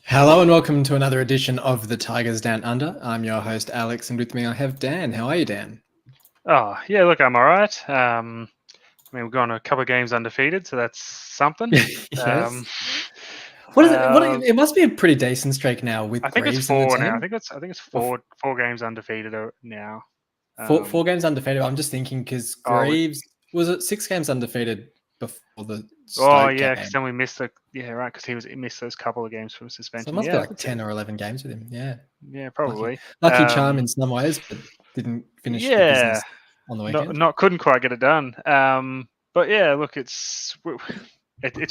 Hello and welcome to another edition of the Tigers Down Under. I'm your host Alex, and with me I have Dan. How are you, Dan? Oh, yeah, look, I'm all right. We've gone a couple of games undefeated, so that's something. Yes. What is it? It must be a pretty decent streak now with I think it's Greaves in the 4 team. now. I think it's four games undefeated now. Four games undefeated. I'm just thinking because Greaves was it 6 games undefeated before the Stoke game? Because then we missed because he missed those couple of games from suspension. So it must be like 10 or 11 games with him. Yeah, probably. Lucky charm in some ways, but didn't finish the business on the weekend. Couldn't quite get it done. But yeah, look, it's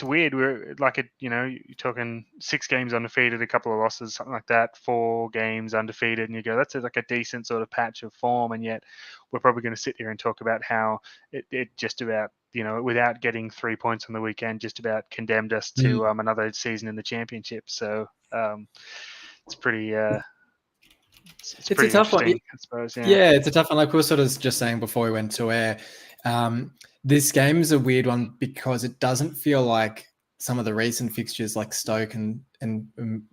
weird. We're like you're talking 6 games undefeated, a couple of losses, something like that. 4 games undefeated, and you go, that's like a decent sort of patch of form. And yet, we're probably going to sit here and talk about how it just about without getting 3 points on the weekend, just about condemned us to another season in the championship. So it's pretty. It's pretty a tough one, I suppose. Yeah, it's a tough one. Like we were sort of just saying before we went to air, this game is a weird one because it doesn't feel like some of the recent fixtures like Stoke and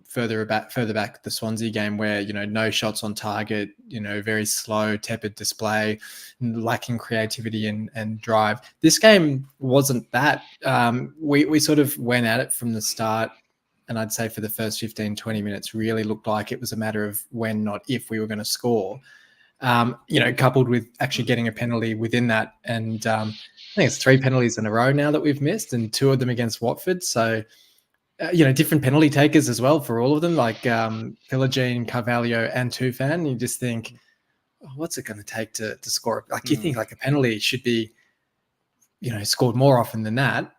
further back the Swansea game where, no shots on target, very slow, tepid display, lacking creativity and drive. This game wasn't that. We sort of went at it from the start. And I'd say for the first 15, 20 minutes really looked like it was a matter of when, not if, we were going to score, coupled with actually getting a penalty within that. And I think it's 3 penalties in a row now that we've missed, and 2 of them against Watford. So, different penalty takers as well for all of them, like Philogene, Carvalho and Tufan. You just think, what's it going to take to score? Like you think like a penalty should be, scored more often than that.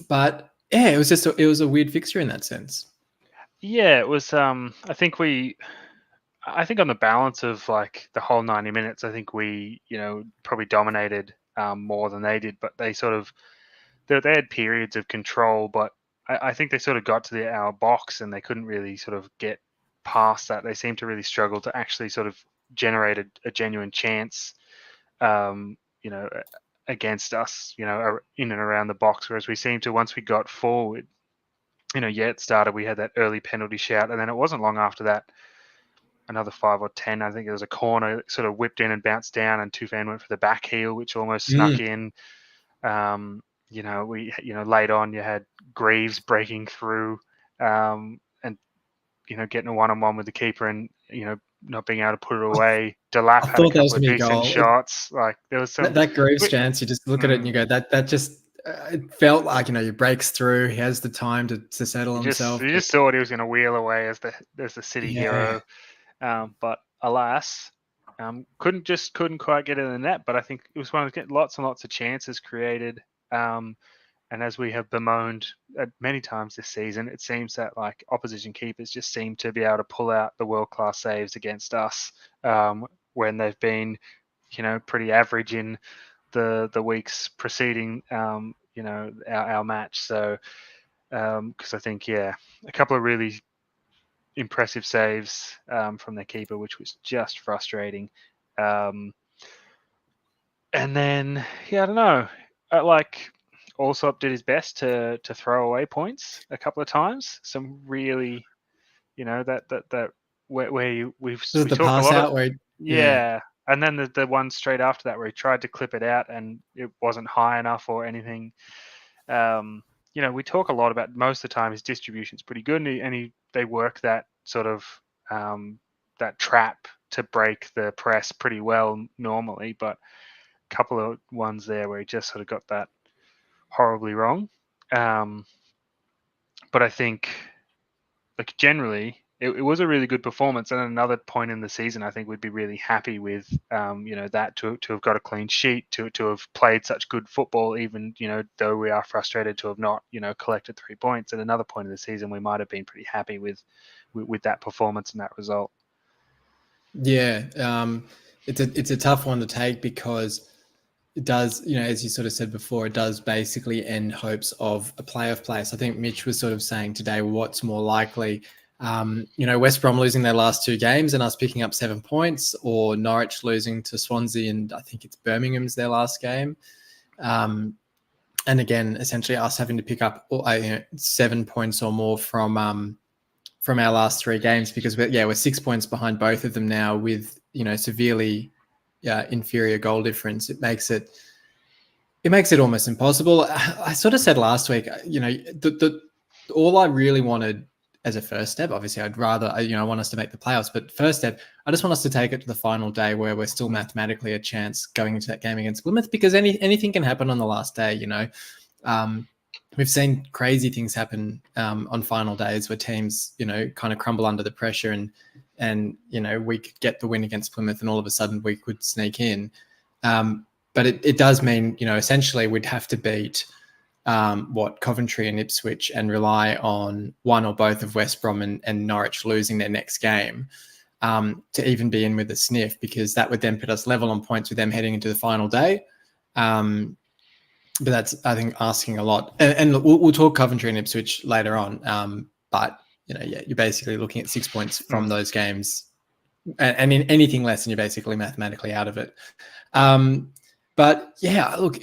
But yeah, it was a weird fixture in that sense. Yeah, it was. I think on the balance of like the whole 90 minutes, I think we, probably dominated more than they did. But they sort of they had periods of control, but I think they sort of got to our box and they couldn't really sort of get past that. They seemed to really struggle to actually sort of generate a genuine chance. Against us, in and around the box. Whereas we seemed to, once we got forward, it started, we had that early penalty shout. And then it wasn't long after that, another 5 or 10, I think there was a corner that sort of whipped in and bounced down, and Tufan went for the back heel, which almost snuck in. Late on, you had Greaves breaking through and, getting a one-on-one with the keeper and, not being able to put it away. Delap had a couple of decent shots. Like there was some that Greaves chance. You just look at it and you go, that just it felt like he breaks through. He has the time to settle himself. You just thought he was going to wheel away as the city hero, but alas, couldn't quite get it in the net. But I think it was one of lots and lots of chances created. And as we have bemoaned many times this season, it seems that like opposition keepers just seem to be able to pull out the world-class saves against us when they've been, pretty average in the weeks preceding, our match. So, because I think, a couple of really impressive saves from their keeper, which was just frustrating. And then, I don't know, Allsop did his best to throw away points a couple of times. Some really, that where we talk the pass out where and then the one straight after that where he tried to clip it out and it wasn't high enough or anything. We talk a lot about, most of the time his distribution's pretty good, and they work that sort of that trap to break the press pretty well normally, but a couple of ones there where he just sort of got that horribly wrong. But I think, like, generally it was a really good performance, and another point in the season I think we'd be really happy with that to have got a clean sheet, to have played such good football, even though we are frustrated to have not collected 3 points. At another point in the season we might have been pretty happy with that performance and that result. It's a tough one to take because it does, as you sort of said before, it does basically end hopes of a playoff place. I think Mitch was sort of saying today, what's more likely, West Brom losing their last 2 games and us picking up 7 points, or Norwich losing to Swansea and I think it's Birmingham's their last game. And again, essentially us having to pick up 7 points or more from our last 3 games, because we're 6 points behind both of them now with, severely inferior goal difference. It makes it almost impossible. I sort of said last week, all I really wanted as a first step, obviously I'd rather, I want us to make the playoffs, but first step, I just want us to take it to the final day where we're still mathematically a chance going into that game against Plymouth, because anything can happen on the last day, We've seen crazy things happen on final days where teams, kind of crumble under the pressure, and we could get the win against Plymouth, and all of a sudden we could sneak in. But it does mean, essentially we'd have to beat Coventry and Ipswich and rely on one or both of West Brom and Norwich losing their next game to even be in with a sniff, because that would then put us level on points with them heading into the final day. But that's, I think, asking a lot. And we'll talk Coventry and Ipswich later on. But, you're basically looking at 6 points from those games. And in anything less, and you're basically mathematically out of it. But, yeah, look,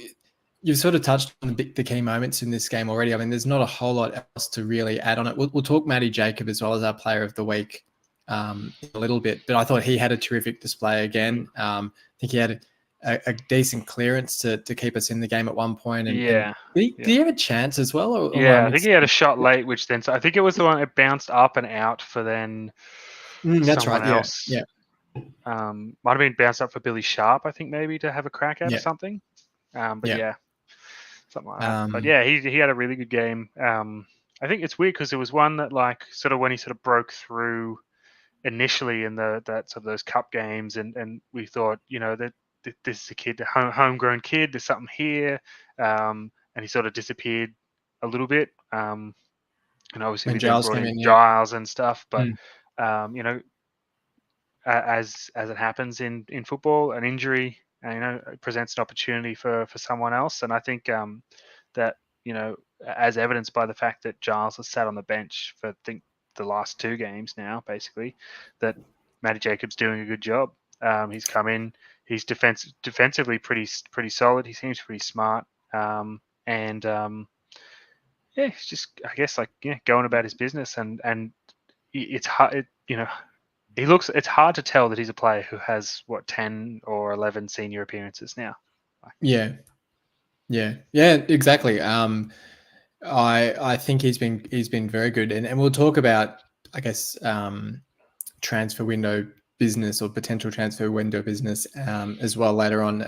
you've sort of touched on the key moments in this game already. I mean, there's not a whole lot else to really add on it. We'll talk Matty Jacob as well as our player of the week in a little bit. But I thought he had a terrific display again. I think he had a decent clearance to keep us in the game at one point. And did he have a chance as well? Or I think he had a shot late, which then, so I think it was the one that bounced up and out for then someone else. Yeah. Might have been bounced up for Billy Sharp, I think, maybe to have a crack at or something. Something like that. But yeah, he had a really good game. I think it's weird because it was one that, like, sort of when he sort of broke through initially in that sort of those cup games, and we thought, that this is a kid, a homegrown kid. There's something here, and he sort of disappeared a little bit. And obviously we then brought in Giles and stuff, but as it happens in football, an injury presents an opportunity for someone else, and I think that as evidenced by the fact that Giles has sat on the bench for, I think, the last 2 games now, basically, that Matty Jacobs doing a good job. He's come in. He's defensively pretty solid. He seems pretty smart, and he's just, I guess, going about his business. And it's hard. It's hard to tell that he's a player who has 10 or 11 senior appearances now. Yeah, exactly. I think he's been very good, and we'll talk about, I guess, transfer window business or potential transfer window business as well later on.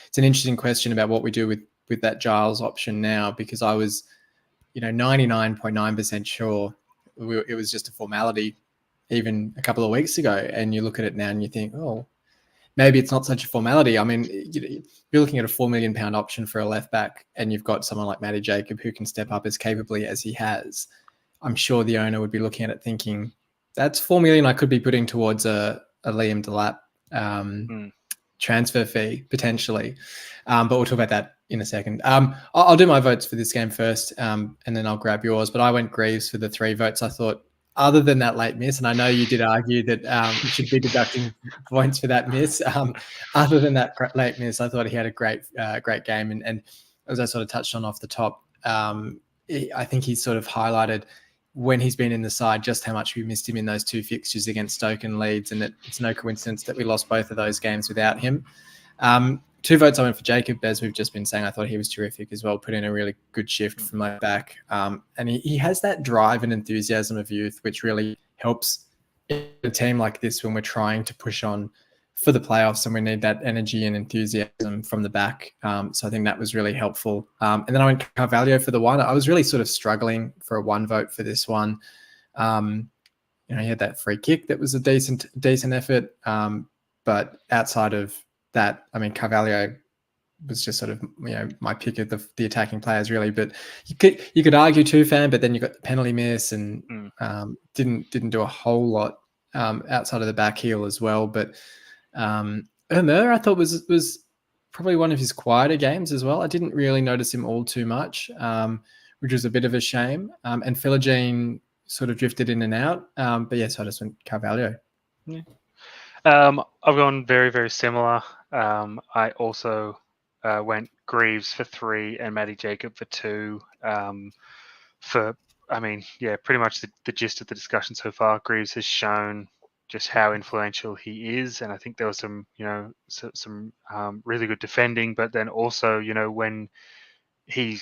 It's an interesting question about what we do with that Giles option now, because I was 99.9% sure it was just a formality even a couple of weeks ago, and you look at it now and you think, oh, maybe it's not such a formality. I mean, you're looking at a £4 million option for a left back, and you've got someone like Matty Jacob who can step up as capably as he has. I'm sure the owner would be looking at it thinking, that's $4 million I could be putting towards a Liam Delap transfer fee potentially. But we'll talk about that in a second. I'll do my votes for this game first, and then I'll grab yours. But I went Greaves for the 3 votes. I thought, other than that late miss, and I know you did argue that you should be deducting points for that miss. Other than that late miss, I thought he had a great game. And as I sort of touched on off the top, I think he's sort of highlighted when he's been in the side just how much we missed him in those 2 fixtures against Stoke and Leeds, and that it's no coincidence that we lost both of those games without him. 2 votes I went for Jacob, as we've just been saying. I thought he was terrific as well, put in a really good shift from my back. And he has that drive and enthusiasm of youth, which really helps in a team like this when we're trying to push on for the playoffs, and we need that energy and enthusiasm from the back. So I think that was really helpful. And then I went Carvalho for the 1. I was really sort of struggling for a 1 vote for this one. He had that free kick that was a decent effort. But outside of that, I mean, Carvalho was just sort of my pick of the attacking players really. But you could argue Tufan, but then you got the penalty miss and didn't do a whole lot outside of the back heel as well. But Omer, I thought was probably one of his quieter games as well. I didn't really notice him all too much, which was a bit of a shame. And Philogene sort of drifted in and out. But yes, I just went Carvalho. Yeah. I've gone very, very similar. I also went Greaves for 3 and Matty Jacob for 2. Pretty much the gist of the discussion so far. Greaves has shown just how influential he is, and I think there was some really good defending, but then also, when he,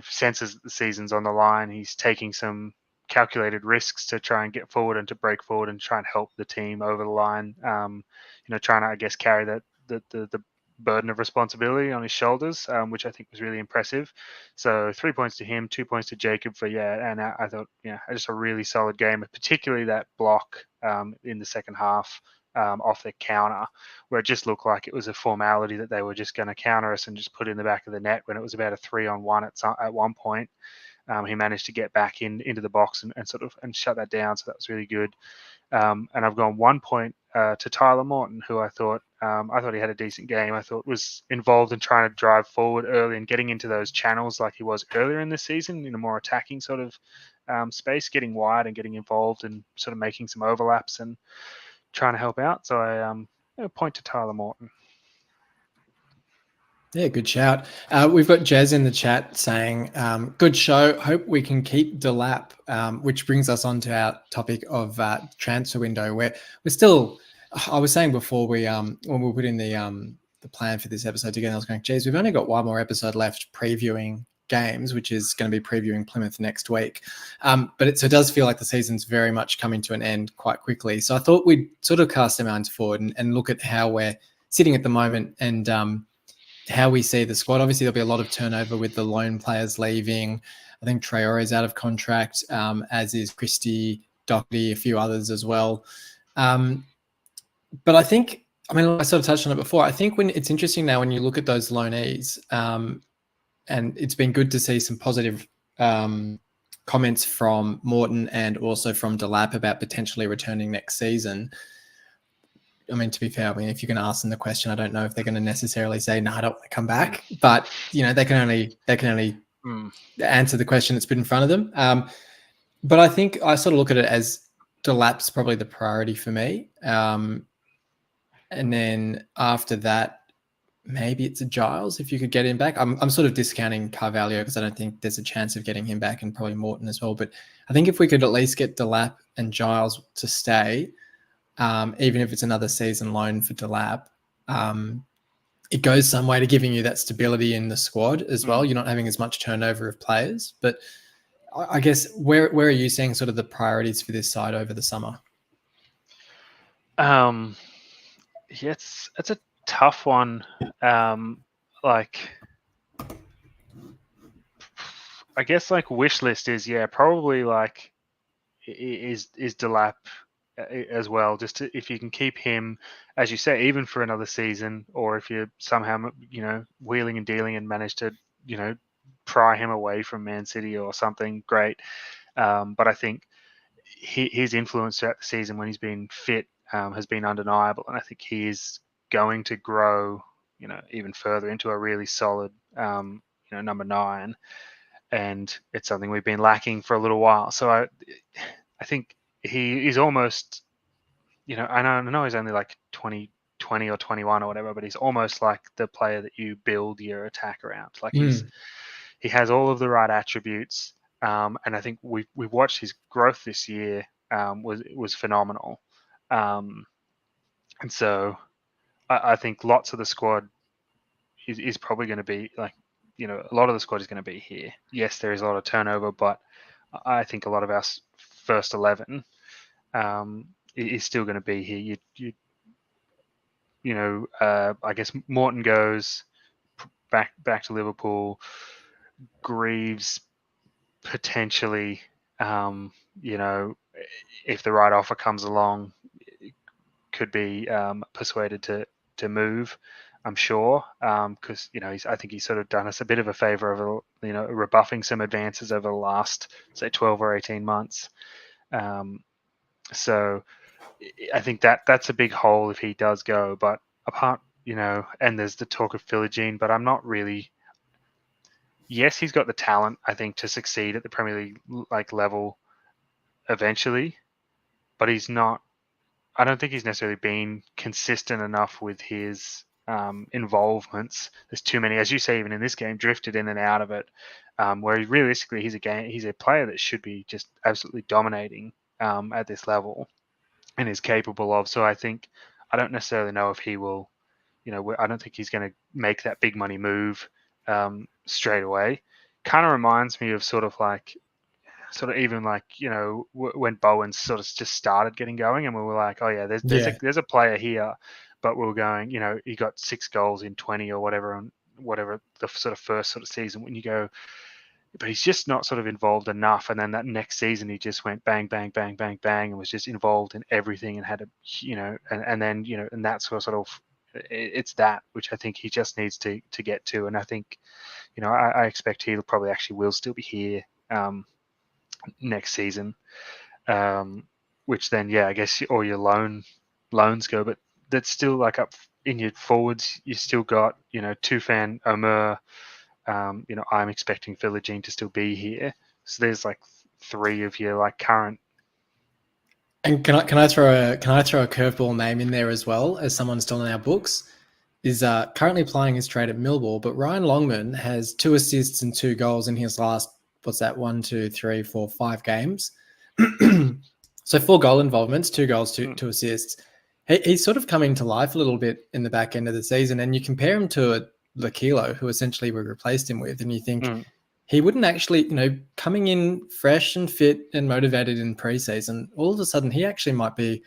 senses the season's on the line, he's taking some calculated risks to try and get forward and to break forward and try and help the team over the line. Trying to, I guess, carry the burden of responsibility on his shoulders, which I think was really impressive. So 3 points to him, 2 points to Jacob and I thought, just a really solid game, particularly that block in the second half off the counter, where it just looked like it was a formality that they were just going to counter us and just put in the back of the net when it was about a 3-on-1 at one point. He managed to get back into the box and shut that down. So that was really good. And I've gone 1 point to Tyler Morton, who I thought he had a decent game. I thought was involved in trying to drive forward early and getting into those channels like he was earlier in the season in a more attacking sort of space, getting wide and getting involved and sort of making some overlaps and trying to help out. So I point to Tyler Morton. Yeah, good shout. We've got Jez in the chat saying, good show. Hope we can keep Delap, which brings us on to our topic of transfer window, where we're still, I was saying before when we put in the plan for this episode together, I was going, geez, we've only got one more episode left previewing games, which is going to be previewing Plymouth next week. But it does feel like the season's very much coming to an end quite quickly. So I thought we'd sort of cast our minds forward and look at how we're sitting at the moment and how we see the squad. Obviously, there'll be a lot of turnover with the loan players leaving. I think Traore is out of contract, as is Christie, Doherty, a few others as well. But I think, I sort of touched on it before. I think when it's interesting now when you look at those loanees, and it's been good to see some positive comments from Morton and also from Delap about potentially returning next season. To be fair, if you're going to ask them the question, I don't know if they're going to necessarily say, no, I don't want to come back. But, they can only answer the question that's put in front of them. But I think I sort of look at it as Delap's probably the priority for me. And then after that, maybe it's a Giles if you could get him back. I'm sort of discounting Carvalho because I don't think there's a chance of getting him back, and probably Morton as well. But I think if we could at least get Delap and Giles to stay, even if it's another season loan for Delap, it goes some way to giving you that stability in the squad as well. You're not having as much turnover of players. But I guess where are you seeing sort of the priorities for this side over the summer? It's a tough one. I guess wish list is probably is Delap as well. Just if you can keep him, as you say, even for another season, or if you somehow wheeling and dealing and manage to pry him away from Man City or something, great. But I think his influence throughout the season when he's been fit has been undeniable, and I think he is going to grow, even further into a really solid, number 9, and it's something we've been lacking for a little while. So I think he is almost, I know he's only 20 or 21 or whatever, but he's almost like the player that you build your attack around. He has all of the right attributes, and I think we've watched his growth this year was phenomenal, and so I think lots of the squad is probably going to be a lot of the squad is going to be here. Yes, there is a lot of turnover, but I think a lot of our first 11 is still going to be here. I guess Morton goes back to Liverpool. Greaves potentially, if the right offer comes along, could be persuaded to move. I'm sure, because I think he's sort of done us a bit of a favor of rebuffing some advances over the last, say, 12 or 18 months. So I think that's a big hole if he does go. But apart, and there's the talk of Philogene, but I'm not really. Yes, he's got the talent, I think, to succeed at the Premier League level eventually, but he's not. I don't think he's necessarily been consistent enough with his involvements. There's too many, as you say, even in this game, drifted in and out of it. Where realistically, he's a player that should be just absolutely dominating at this level and is capable of. So I don't necessarily know if he will. I don't think he's going to make that big money move straight away. Kind of reminds me of sort of even like when Bowen sort of just started getting going, and we were like, oh yeah, there's a player here, but we were going, he got 6 goals in 20 or whatever, and whatever the sort of first sort of season when you go, but he's just not sort of involved enough. And then that next season he just went bang, bang, bang, bang, bang, and was just involved in everything and had and then and that's sort of it's that which I think he just needs to get to. And I think I expect he probably actually will still be here next season, which then I guess all your loans go, but that's still like up in your forwards. You still got Tufan, Omer. I'm expecting Philogene to still be here, so there's like 3 of your like current. And can I throw a curveball name in there as well, as someone still in our books? Is currently playing his trade at Millwall, but Ryan Longman has 2 assists and 2 goals in his last 1, 2, 3, 4, 5 games. So 4 goal involvements, 2 goals, 2 assists. He's sort of coming to life a little bit in the back end of the season, and you compare him to Lakilo, who essentially we replaced him with, and you think he wouldn't actually, coming in fresh and fit and motivated in preseason, all of a sudden he actually might be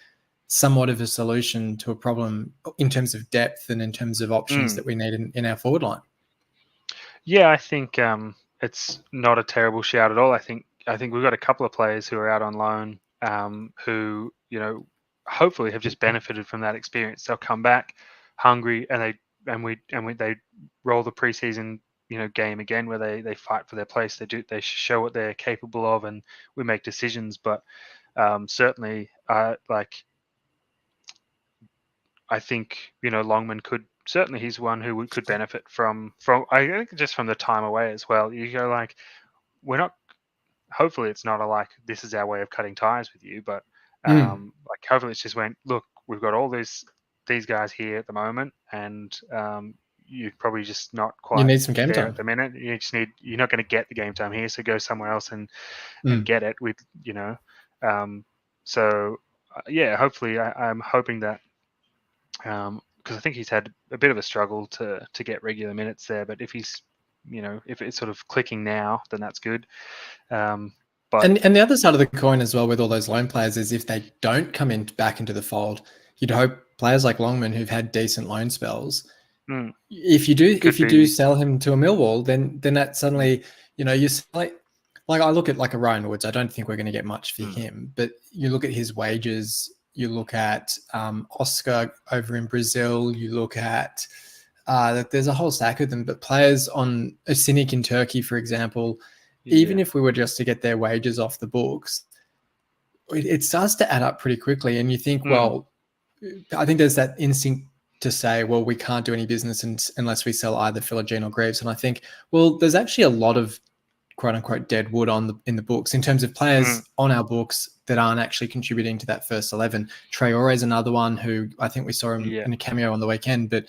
somewhat of a solution to a problem in terms of depth and in terms of options that we need in our forward line. Yeah, I think it's not a terrible shout at all. I think we've got a couple of players who are out on loan who hopefully have just benefited from that experience. They'll come back hungry, and they roll the preseason game again where they fight for their place. They show what they're capable of, and we make decisions. But certainly, I think Longman could. Certainly, he's one who could benefit from. I think just from the time away as well. You go like, we're not. Hopefully, it's not this is our way of cutting ties with you, but hopefully it's just look, we've got all these guys here at the moment, and you're probably just not quite. You need some game time at the minute. You're not going to get the game time here, so go somewhere else and get it with hopefully I'm hoping that because I think he's had a bit of a struggle to get regular minutes there, but if he's if it's sort of clicking now, then that's good. But and the other side of the coin as well with all those loan players is if they don't come back into the fold, you'd hope players like Longman who've had decent loan spells, if you do sell him to a Millwall, then that suddenly you like I look at like a Ryan Woods. I don't think we're going to get much for him, but you look at his wages. You look at Oscar over in Brazil. You look at there's a whole stack of them, but players on a Cynic in Turkey, for example, even if we were just to get their wages off the books, it starts to add up pretty quickly. And you think, well, I think there's that instinct to say, well, we can't do any business unless we sell either Philogene or Greaves. And I think, well, there's actually a lot of quote unquote dead wood in the books in terms of players on our books that aren't actually contributing to that first 11. Traore is another one who I think we saw him in a cameo on the weekend, but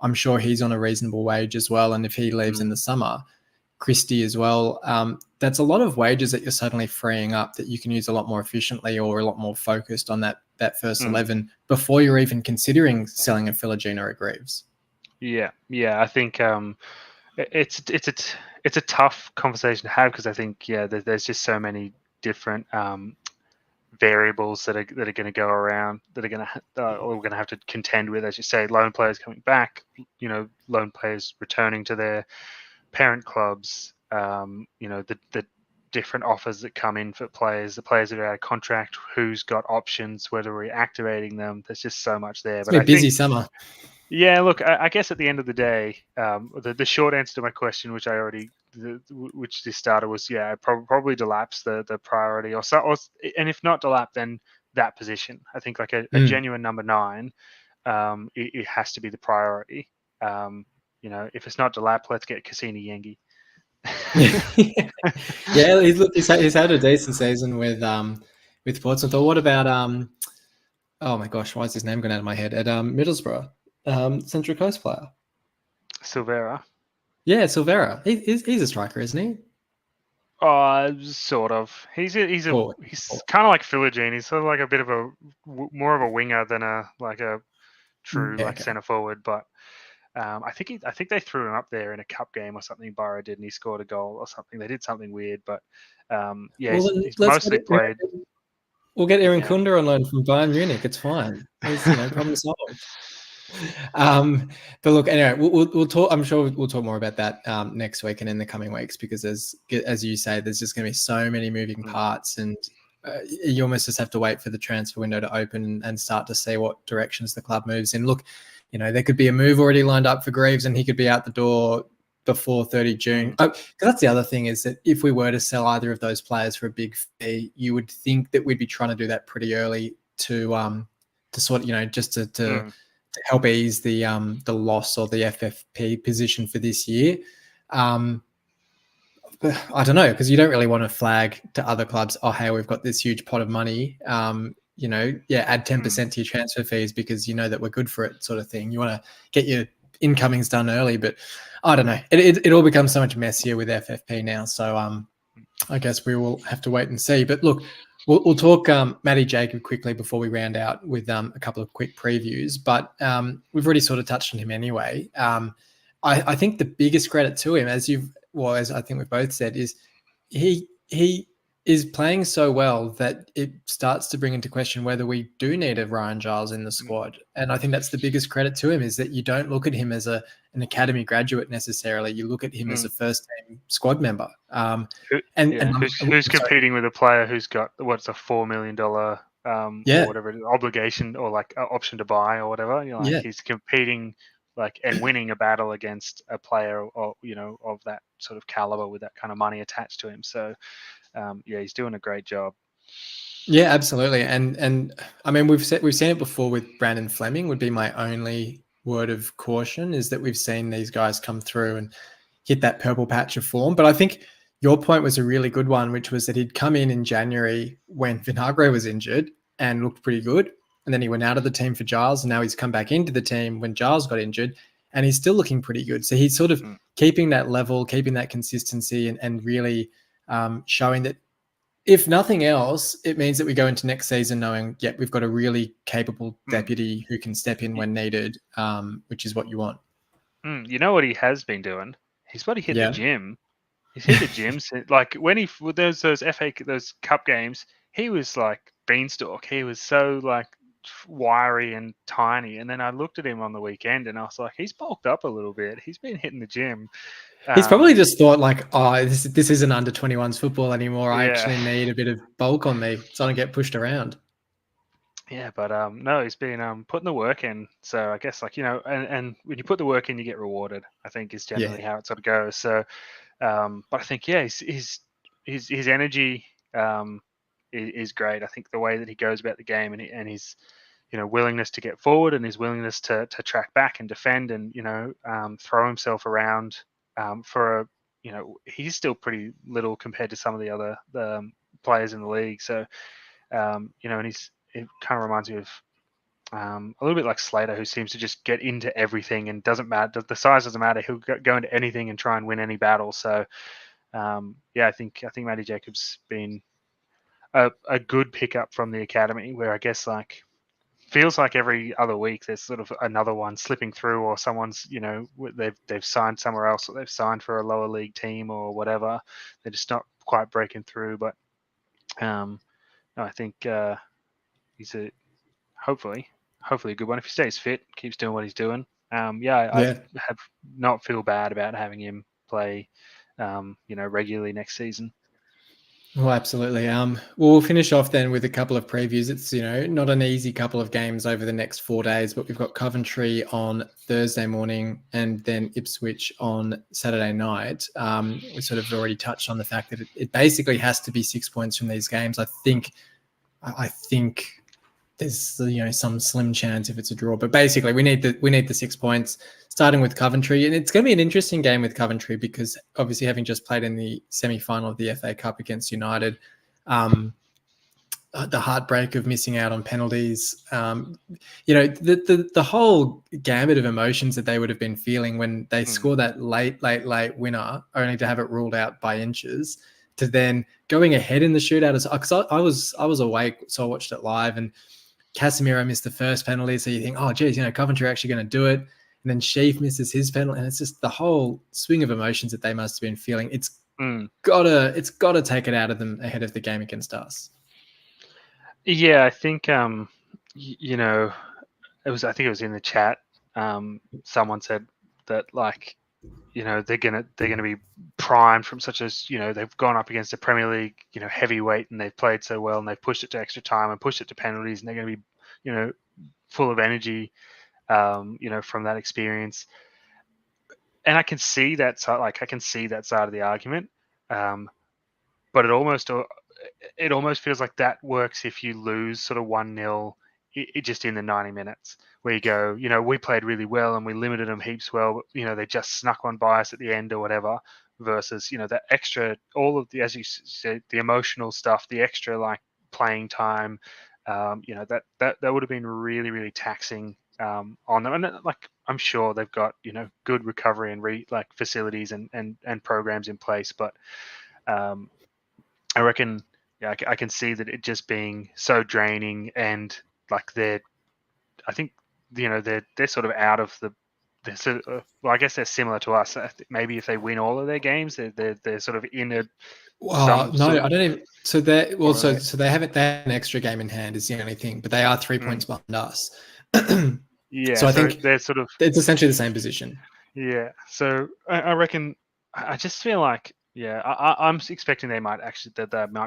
I'm sure he's on a reasonable wage as well. And if he leaves in the summer, Christie as well, that's a lot of wages that you're suddenly freeing up that you can use a lot more efficiently or a lot more focused on that first 11 before you're even considering selling a Philogene or a Greaves. Yeah. I think it's a tough conversation to have because I think there's just so many different variables that are going to go around that are going to or we're going to have to contend with, as you say, loan players coming back, loan players returning to their parent clubs, the different offers that come in for players, the players that are out of contract, who's got options, whether we're activating them. There's just so much there. It's been a busy summer. Yeah, look, I guess at the end of the day, the short answer to my question, which this starter was, probably Delap's the priority, or and if not Delap, then that position. I think like a genuine number 9, it has to be the priority. If it's not Delap, let's get Cassini Yengi. Yeah, he's had a decent season with Portsmouth. Or what about oh my gosh, why is his name gone out of my head? At Middlesbrough. Central Coast player. Silvera. Yeah, Silvera. He's a striker, isn't he? Sort of. He's kind Forward. of like Philogene. He's sort of like a bit of a more of a winger than a true Yeah, like okay. centre forward. But I think they threw him up there in a cup game or something. Borough did, and he scored a goal or something. They did something weird, but yeah, Well, then he's let's mostly played. we'll get Aaron Yeah. Kunda on loan from Bayern Munich. It's fine. There's problem solved. But look, anyway, we'll talk. I'm sure we'll talk more about that next week and in the coming weeks because as you say, there's just going to be so many moving parts, and you almost just have to wait for the transfer window to open and start to see what directions the club moves in. Look, there could be a move already lined up for Greaves, and he could be out the door before 30 June. Because that's the other thing is that if we were to sell either of those players for a big fee, you would think that we'd be trying to do that pretty early to sort of just to help ease the loss or the FFP position for this year. I don't know, because you don't really want to flag to other clubs, oh, hey, we've got this huge pot of money. Add 10% to your transfer fees because you know that we're good for it, sort of thing. You want to get your incomings done early, but I don't know. It all becomes so much messier with FFP now. So I guess we will have to wait and see. But look, we'll talk Matty Jacob quickly before we round out with a couple of quick previews. But we've already sort of touched on him anyway. I think the biggest credit to him, as I think we've both said, is he is playing so well that it starts to bring into question whether we do need a Ryan Giles in the squad. And I think that's the biggest credit to him, is that you don't look at him as an academy graduate necessarily. You look at him as a first team squad member. Who's competing with a player who's got what's a $4 million or whatever it is, obligation or like option to buy or whatever. He's competing and winning a battle against a player or of that sort of caliber with that kind of money attached to him. So he's doing a great job. Yeah, absolutely. And I mean, we've seen it before with Brandon Fleming. Would be my only word of caution, is that we've seen these guys come through and hit that purple patch of form. But I think your point was a really good one, which was that he'd come in January when Vinagre was injured and looked pretty good. And then he went out of the team for Giles, and now he's come back into the team when Giles got injured, and he's still looking pretty good. So he's sort of keeping that level, keeping that consistency, and really showing that, if nothing else, it means that we go into next season knowing, we've got a really capable deputy who can step in when needed, which is what you want. You know what he has been doing? He's hit the gym. He's hit the gym. Like when those those cup games, he was like beanstalk. He was so like wiry and tiny. And then I looked at him on the weekend and I was like, he's bulked up a little bit. He's been hitting the gym. He's probably just thought like, oh, this isn't under 21s football anymore. I actually need a bit of bulk on me so I don't get pushed around. Yeah, but no, he's been putting the work in. So I guess and when you put the work in, you get rewarded, I think, is generally how it sort of goes. So but I think his energy is great. I think the way that he goes about the game and his willingness to get forward and his willingness to track back and defend and throw himself around for he's still pretty little compared to some of the other players in the league. So and it kind of reminds me of a little bit like Slater, who seems to just get into everything and doesn't matter. The size doesn't matter. He'll go into anything and try and win any battle. So I think Matty Jacobs been a good pickup from the academy, where I guess feels like every other week there's sort of another one slipping through, or someone's they've signed somewhere else, or they've signed for a lower league team or whatever. They're just not quite breaking through. But no, I think he's hopefully a good one if he stays fit, keeps doing what he's doing. I have not feel bad about having him play regularly next season. Well, absolutely. We'll finish off then with a couple of previews. It's, not an easy couple of games over the next 4 days, but we've got Coventry on Thursday morning and then Ipswich on Saturday night. We sort of already touched on the fact that it basically has to be 6 points from these games. I think there's some slim chance if it's a draw, but basically we need the 6 points, starting with Coventry. And it's going to be an interesting game with Coventry because obviously having just played in the semi-final of the FA Cup against United, the heartbreak of missing out on penalties. The whole gambit of emotions that they would have been feeling when they score that late winner, only to have it ruled out by inches, to then going ahead in the shootout. Because I was awake, so I watched it live, and Casemiro missed the first penalty, so you think, oh geez, Coventry are actually going to do it, and then Sheaf misses his penalty, and it's just the whole swing of emotions that they must have been feeling. It's gotta take it out of them ahead of the game against us. Yeah, I think it was. I think it was in the chat. Someone said that they're gonna be primed from such as they've gone up against a Premier League heavyweight, and they've played so well, and they've pushed it to extra time and pushed it to penalties, and they're gonna be full of energy from that experience. And I can see that side. I can see that side of the argument, but it almost feels like that works if you lose sort of 1-0 just in the 90 minutes, where you go, we played really well and we limited them heaps well, but they just snuck one by us at the end or whatever, versus that extra, all of the, as you said, the emotional stuff, the extra playing time, that would have been really, really taxing on them. And I'm sure they've got good recovery and facilities and programs in place, but I reckon, yeah, I can see that it just being so draining, and I think they're sort of out of the. I guess they're similar to us. Maybe if they win all of their games, they're sort of in a. I don't even. So they so they have an extra game in hand is the only thing, but they are 3 points behind us. Yeah, so I think they're sort of. It's essentially the same position. Yeah, so I reckon. I just feel like. Yeah, I'm expecting they might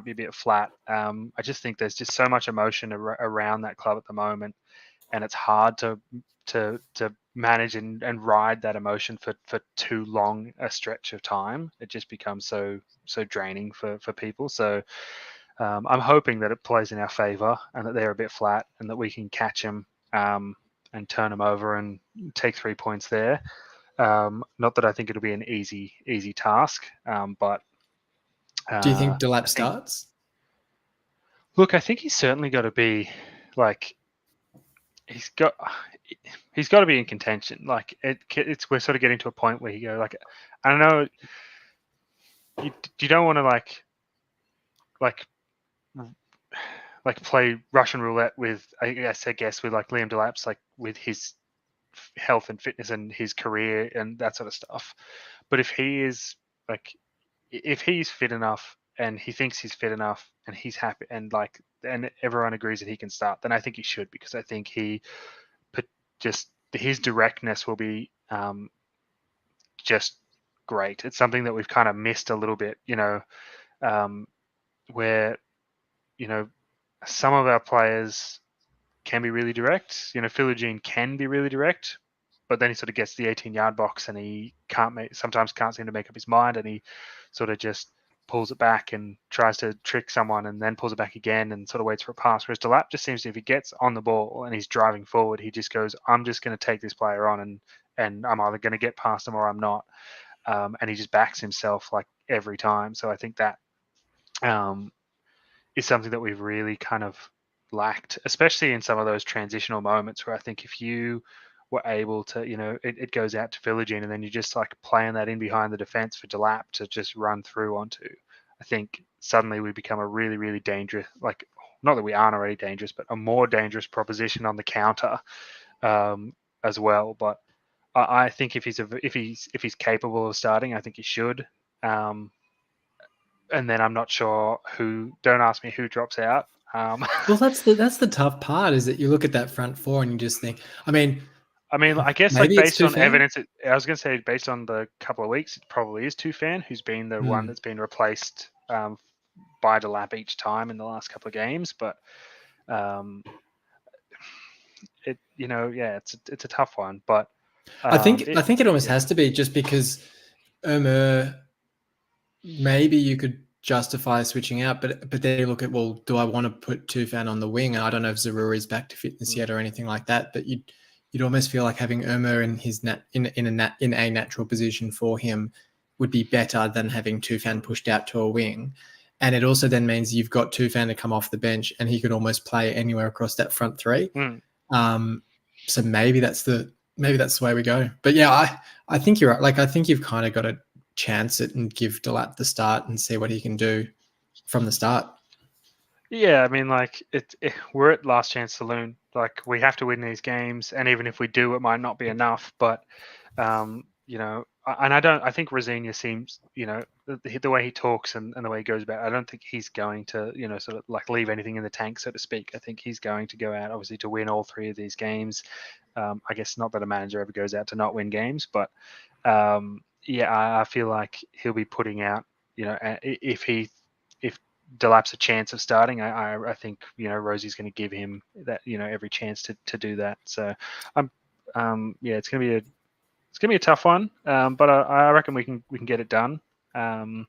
be a bit flat. I just think there's just so much emotion around that club at the moment, and it's hard to manage and ride that emotion for too long a stretch of time. It just becomes so draining for people. So I'm hoping that it plays in our favour and that they're a bit flat and that we can catch them and turn them over and take 3 points there. Not that I think it'll be an easy task, but do you think Delap starts? Look, I think he's certainly got to be he's got to be in contention. We're sort of getting to a point where you go I don't know, you don't want to play Russian roulette with I guess with Liam Delap's with his health and fitness and his career and that sort of stuff. But if he is if he's fit enough and he thinks he's fit enough and he's happy and everyone agrees that he can start, then I think he should, because I think his directness will be just great. It's something that we've kind of missed a little bit, where some of our players can be really direct. Philogene can be really direct, but then he sort of gets the 18-yard box and he sometimes can't seem to make up his mind, and he sort of just pulls it back and tries to trick someone and then pulls it back again and sort of waits for a pass. Whereas Delap just seems to, if he gets on the ball and he's driving forward, he just goes, I'm just going to take this player on and I'm either going to get past him or I'm not. And he just backs himself every time. So I think that is something that we've really kind of lacked, especially in some of those transitional moments where I think if you were able to, it goes out to Philogene and then you just playing that in behind the defense for Delap to just run through onto. I think suddenly we become a really, really dangerous, not that we aren't already dangerous, but a more dangerous proposition on the counter as well. But I think if he's capable of starting, I think he should. And then I'm not sure who. Don't ask me who drops out. Well, that's the tough part, is that you look at that front four and you just think. I guess based on evidence, I was going to say based on the couple of weeks, it probably is Tufan, who's been the one that's been replaced by Delap each time in the last couple of games. But it's a tough one. But I think it almost has to be, just because maybe you could justify switching out, but then you look at, well, do I want to put Tufan on the wing? I don't know if Zaruri is back to fitness yet or anything like that, but you'd almost feel like having in his in a natural position for him would be better than having Tufan pushed out to a wing. And it also then means you've got Tufan to come off the bench and he could almost play anywhere across that front three. So maybe that's the way we go. But yeah, I think you're right. Like, I think you've kind of got to chance it and give Delap the start and see what he can do from the start. Yeah, I mean, like we're at last chance saloon. Like, we have to win these games, and even if we do, it might not be enough. But you know, and I think Rosina seems, you know, the way he talks and the way he goes about it, I don't think he's going to, you know, sort of like leave anything in the tank, so to speak. I think he's going to go out, obviously, to win all 3 of these games. I guess not that a manager ever goes out to not win games, but yeah, I feel like he'll be putting out, you know, if Delap's a chance of starting, I think, you know, Rosie's going to give him that, you know, every chance to do that. So yeah, it's going to be a tough one, but I reckon we can get it done. Delap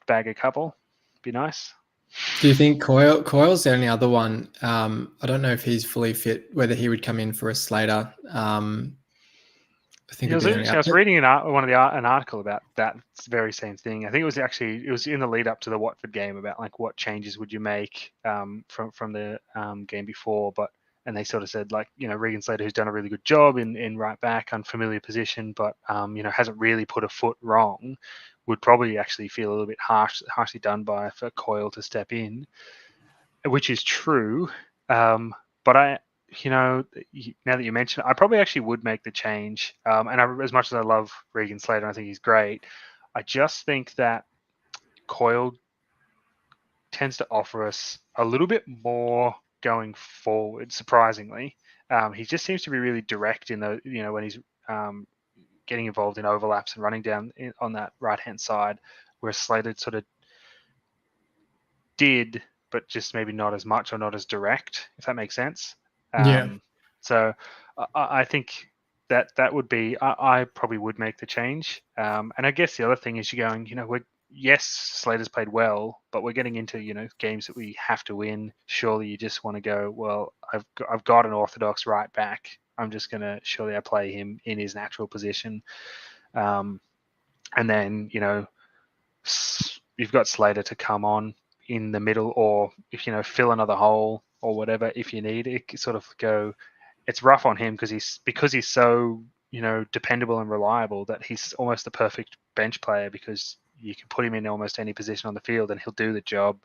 bag a couple, be nice. Do you think Coyle's the only other one? I don't know if he's fully fit, whether he would come in for a Slater. I think It it'd was be the only interesting. I was reading an article about that very same thing. I think it was in the lead up to the Watford game about like what changes would you make from the game before, and they sort of said, like, you know, Regan Slater, who's done a really good job in right back, unfamiliar position, but you know, hasn't really put a foot wrong, would probably actually feel a little bit harshly done by for Coyle to step in, which is true. But you know, now that you mention it, I probably actually would make the change. As much as I love Regan Slater, I think he's great. I just think that Coyle tends to offer us a little bit more going forward. Surprisingly, he just seems to be really direct in the, you know, when he's getting involved in overlaps and running down on that right hand side, where Slater sort of did, but just maybe not as much or not as direct, if that makes sense. Yeah. So I think that would be, I probably would make the change. And I guess the other thing is, you're going, you know, yes, Slater's played well, but we're getting into, you know, games that we have to win. Surely you just want to go, well, I've got an orthodox right back. I'm just gonna, surely I play him in his natural position. And then, you know, you've got Slater to come on in the middle, or if, you know, fill another hole or whatever if you need it. Sort of go, it's rough on him because he's so, you know, dependable and reliable, that he's almost the perfect bench player, because you can put him in almost any position on the field and he'll do the job,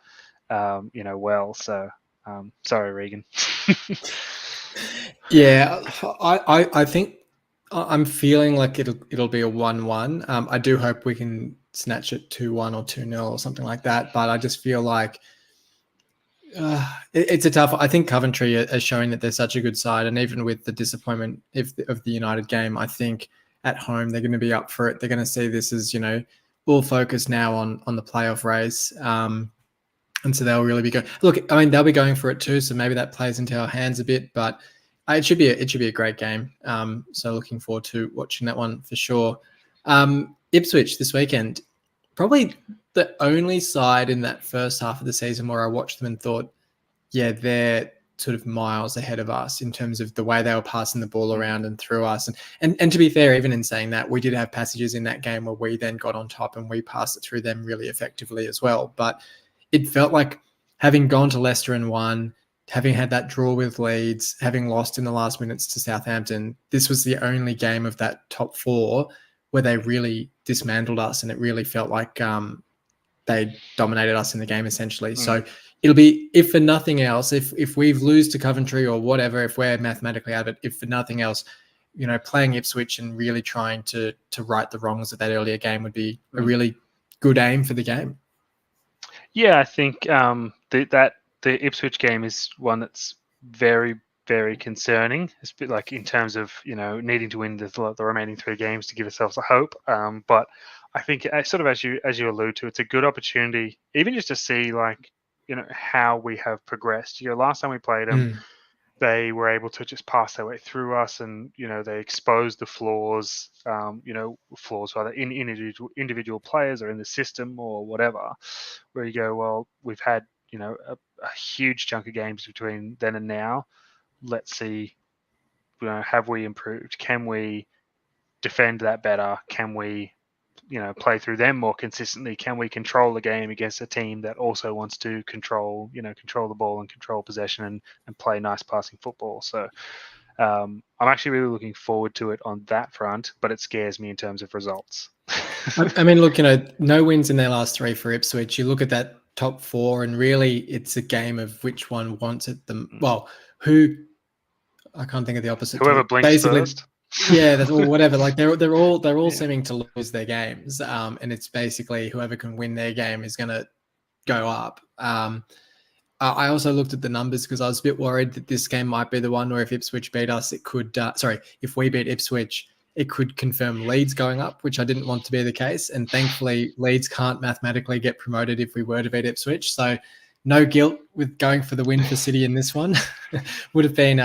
you know, well. So sorry, Regan. Yeah, I think I'm feeling like it'll be a 1-1. I do hope we can snatch it 2-1 or 2-0 or something like that. But I just feel like it's a tough. I think Coventry are showing that they're such a good side, and even with the disappointment of the United game, I think at home they're going to be up for it. They're going to see this as, you know, all focus now on the playoff race. And so they'll really be going. Look, I mean, they'll be going for it too. So maybe that plays into our hands a bit. But it should be a great game. So looking forward to watching that one for sure. Ipswich this weekend, probably the only side in that first half of the season where I watched them and thought, yeah, they're sort of miles ahead of us in terms of the way they were passing the ball around and through us. And to be fair, even in saying that, we did have passages in that game where we then got on top and we passed it through them really effectively as well. But it felt like, having gone to Leicester and won, having had that draw with Leeds, having lost in the last minutes to Southampton, this was the only game of that top 4 where they really dismantled us, and it really felt like they dominated us in the game essentially. So it'll be, if for nothing else, if we lose to Coventry or whatever, if we're mathematically out of it, if for nothing else, you know, playing Ipswich and really trying to right the wrongs of that earlier game would be a really good aim for the game. Yeah, I think the Ipswich game is one that's very, very concerning. It's a bit like, in terms of, you know, needing to win the remaining 3 games to give ourselves a hope. But I think, sort of as you allude to, it's a good opportunity, even just to see, like, you know, how we have progressed. You know, last time we played them, they were able to just pass their way through us, and, you know, they exposed the flaws, you know, flaws rather in individual players or in the system or whatever, where you go, well, we've had, you know, a huge chunk of games between then and now. Let's see, you know, have we improved? Can we defend that better? Can we play through them more consistently? Can we control the game against a team that also wants to control the ball and control possession and play nice passing football? So I'm actually really looking forward to it on that front, but it scares me in terms of results. I mean, look, no wins in their last 3 for Ipswich. You look at that top 4, and really, it's a game of which one wants it. Well, I can't think of the opposite. Whoever blinks basically first. Yeah, that's all. Whatever. Like they're all Yeah. seeming to lose their games, and it's basically whoever can win their game is going to go up. I also looked at the numbers because I was a bit worried that this game might be the one where if Ipswich beat us, it could. If we beat Ipswich, it could confirm Leeds going up, which I didn't want to be the case. And thankfully, Leeds can't mathematically get promoted if we were to beat Ipswich. So no guilt with going for the win for City in this one. would have been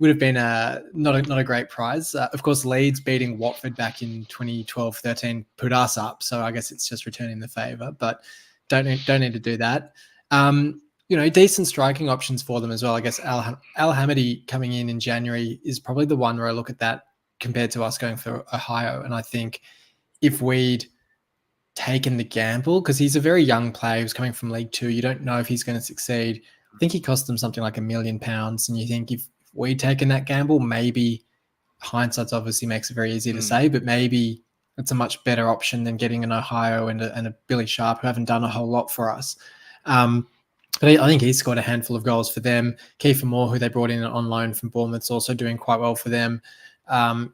not a great prize. Of course, Leeds beating Watford back in 2012-13 put us up. So I guess it's just returning the favour, but don't need to do that. Decent striking options for them as well. I guess Al Hamidi coming in January is probably the one where I look at that compared to us going for Ohio. And I think if we'd taken the gamble, because he's a very young player who's coming from League Two, you don't know if he's going to succeed. I think he cost them something like £1 million. And you think if we'd taken that gamble, maybe hindsight obviously makes it very easy to say, but maybe it's a much better option than getting an Ohio and a Billy Sharp who haven't done a whole lot for us. But I think he's scored a handful of goals for them. Kiefer Moore, who they brought in on loan from Bournemouth, is also doing quite well for them. A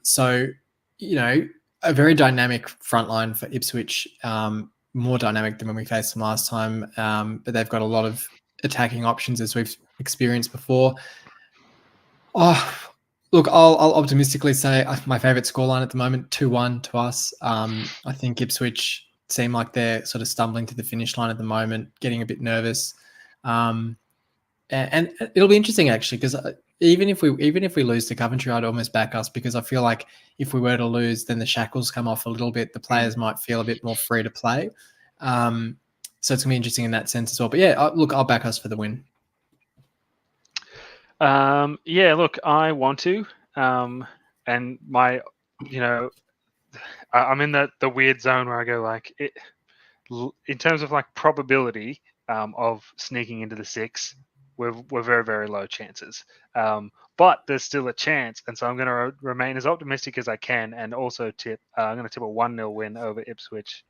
very dynamic front line for Ipswich, more dynamic than when we faced them last time. But they've got a lot of attacking options as we've experienced before. Look, I'll optimistically say my favourite scoreline at the moment, 2-1 to us. I think Ipswich seem like they're sort of stumbling to the finish line at the moment, getting a bit nervous. And it'll be interesting actually, because even if we lose to Coventry, I'd almost back us, because I feel like if we were to lose, then the shackles come off a little bit. The players might feel a bit more free to play. So it's gonna be interesting in that sense as well. But yeah, I'll back us for the win. Look, I want to, and my, I'm in the weird zone where I go like it, in terms of like probability of sneaking into the 6, we're very, very low chances. But there's still a chance, and so I'm going to remain as optimistic as I can, and also I'm going to tip a 1-0 win over Ipswich.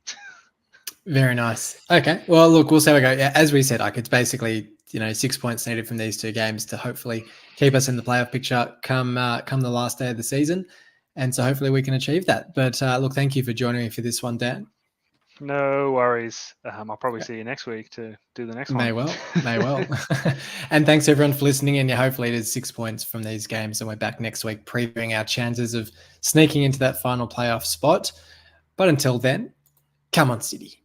Very nice. Okay. Well, look, we'll see how we go. Yeah, as we said, it's basically 6 points needed from these 2 games to hopefully keep us in the playoff picture come the last day of the season, and so hopefully we can achieve that. But look, thank you for joining me for this one, Dan. No worries. I'll probably see you next week to do the next one. May well. And thanks everyone for listening. And hopefully it is 6 points from these games, and we're back next week previewing our chances of sneaking into that final playoff spot. But until then, come on, City.